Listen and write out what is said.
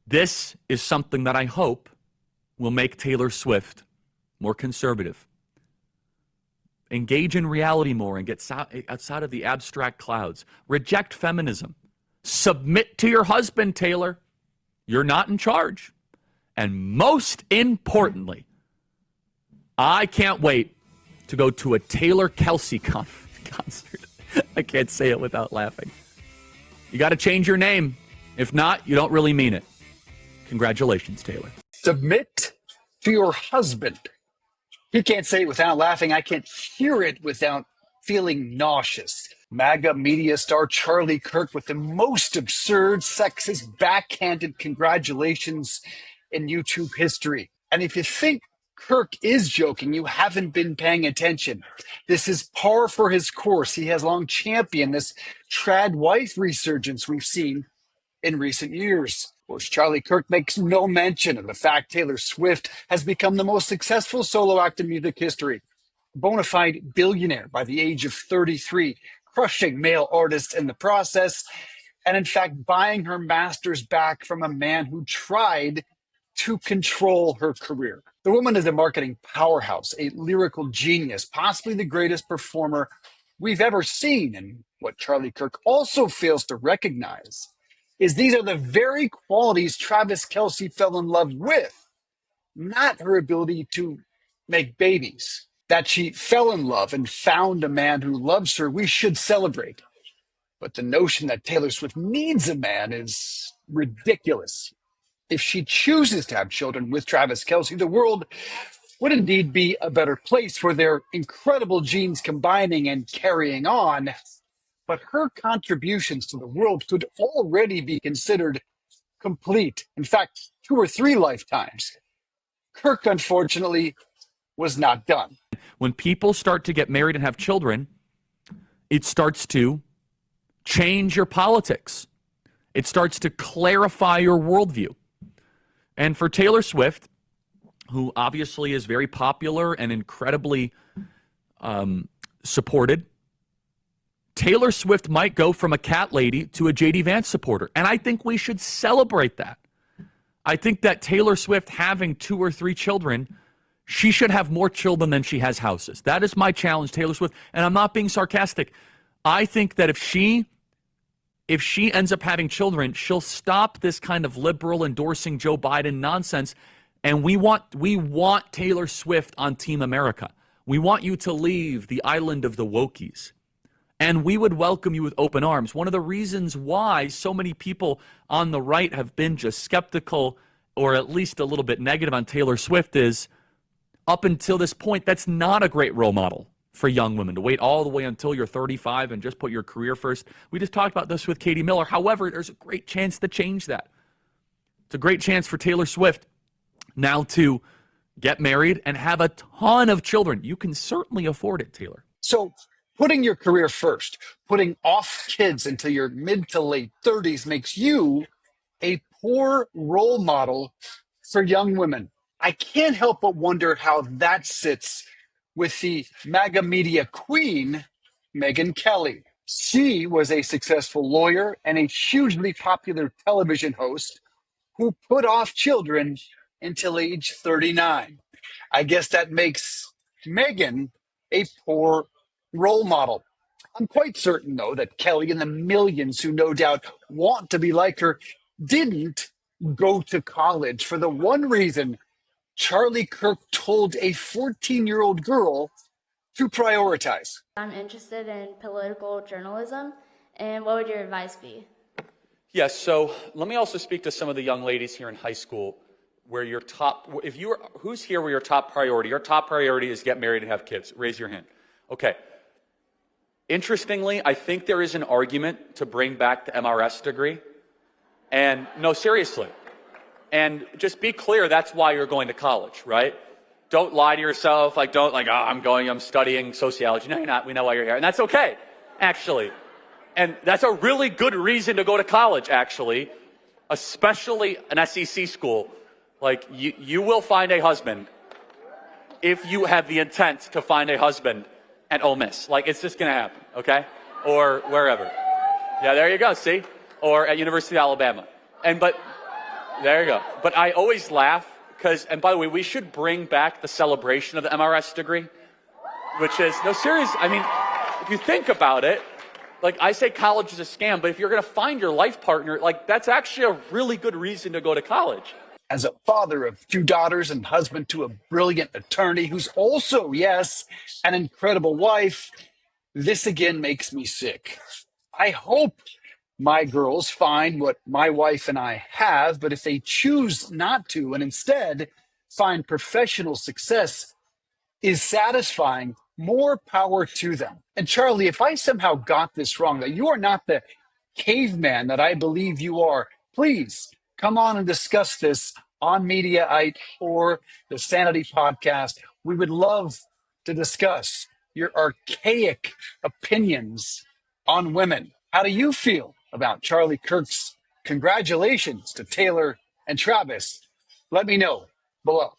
This is something that I hope will make Taylor Swift more conservative. Engage in reality more and get outside of the abstract clouds. Reject feminism. Submit to your husband, Taylor. You're not in charge. And most importantly, I can't wait to go to a Taylor Kelsey concert. I can't say it without laughing. You got to change your name. If not, you don't really mean it. Congratulations, Taylor. Submit to your husband. He can't say it without laughing. I can't hear it without feeling nauseous. MAGA media star Charlie Kirk with the most absurd, sexist, backhanded congratulations in YouTube history. And if you think Kirk is joking, you haven't been paying attention. This is par for his course. He has long championed this trad wife resurgence we've seen in recent years. Of course, Charlie Kirk makes no mention of the fact Taylor Swift has become the most successful solo act in music history. Bona fide billionaire by the age of 33, crushing male artists in the process, and in fact buying her masters back from a man who tried to control her career. The woman is a marketing powerhouse, a lyrical genius, possibly the greatest performer we've ever seen. And what Charlie Kirk also fails to recognize is these are the very qualities Travis Kelce fell in love with, not her ability to make babies. That she fell in love and found a man who loves her, we should celebrate. But the notion that Taylor Swift needs a man is ridiculous. If she chooses to have children with Travis Kelce, the world would indeed be a better place for their incredible genes combining and carrying on. But her contributions to the world could already be considered complete. In fact, 2 or 3 lifetimes. Kirk, unfortunately, was not done. When people start to get married and have children, it starts to change your politics. It starts to clarify your worldview. And for Taylor Swift, who obviously is very popular and incredibly supported, Taylor Swift might go from a cat lady to a J.D. Vance supporter. And I think we should celebrate that. I think that Taylor Swift having 2 or 3 children, she should have more children than she has houses. That is my challenge, Taylor Swift. And I'm not being sarcastic. I think that if she ends up having children, she'll stop this kind of liberal endorsing Joe Biden nonsense. And we want Taylor Swift on Team America. We want you to leave the island of the wokies. And we would welcome you with open arms. One of the reasons why so many people on the right have been just skeptical or at least a little bit negative on Taylor Swift is up until this point, that's not a great role model for young women, to wait all the way until you're 35 and just put your career first. We just talked about this with Katie Miller. However, there's a great chance to change that. It's a great chance for Taylor Swift now to get married and have a ton of children. You can certainly afford it, Taylor. So putting your career first, putting off kids until your mid to late 30s makes you a poor role model for young women. I can't help but wonder how that sits with the MAGA media queen, Megyn Kelly. She was a successful lawyer and a hugely popular television host who put off children until age 39. I guess that makes Megyn a poor role model. I'm quite certain, though, that Kelly and the millions who no doubt want to be like her didn't go to college for the one reason Charlie Kirk told a 14-year-old girl to prioritize. I'm interested in political journalism, and what would your advice be? Yes, so let me also speak to some of the young ladies here in high school where your top, who's here where your top priority is get married and have kids? Raise your hand. Okay. Interestingly, I think there is an argument to bring back the MRS degree. And no, seriously. And just be clear, that's why you're going to college, right? Don't lie to yourself, I'm studying sociology. No, you're not. We know why you're here. And that's okay, actually. And that's a really good reason to go to college, actually, especially an SEC school. Like, you will find a husband if you have the intent to find a husband at Ole Miss. Like, it's just going to happen, okay? Or wherever. Yeah, there you go, see? Or at University of Alabama. But There you go. But I always laugh because, and by the way, we should bring back the celebration of the MRS degree, which is, no, serious. I mean, if you think about it, like I say college is a scam, but if you're going to find your life partner, like that's actually a really good reason to go to college. As a father of two daughters and husband to a brilliant attorney who's also, yes, an incredible wife, this again makes me sick. I hope my girls find what my wife and I have, but if they choose not to and instead find professional success is satisfying, more power to them. And Charlie, if I somehow got this wrong, that you are not the caveman that I believe you are, please come on and discuss this on Mediaite or the Sanity Podcast. We would love to discuss your archaic opinions on women. How do you feel about Charlie Kirk's congratulations to Taylor and Travis? Let me know below.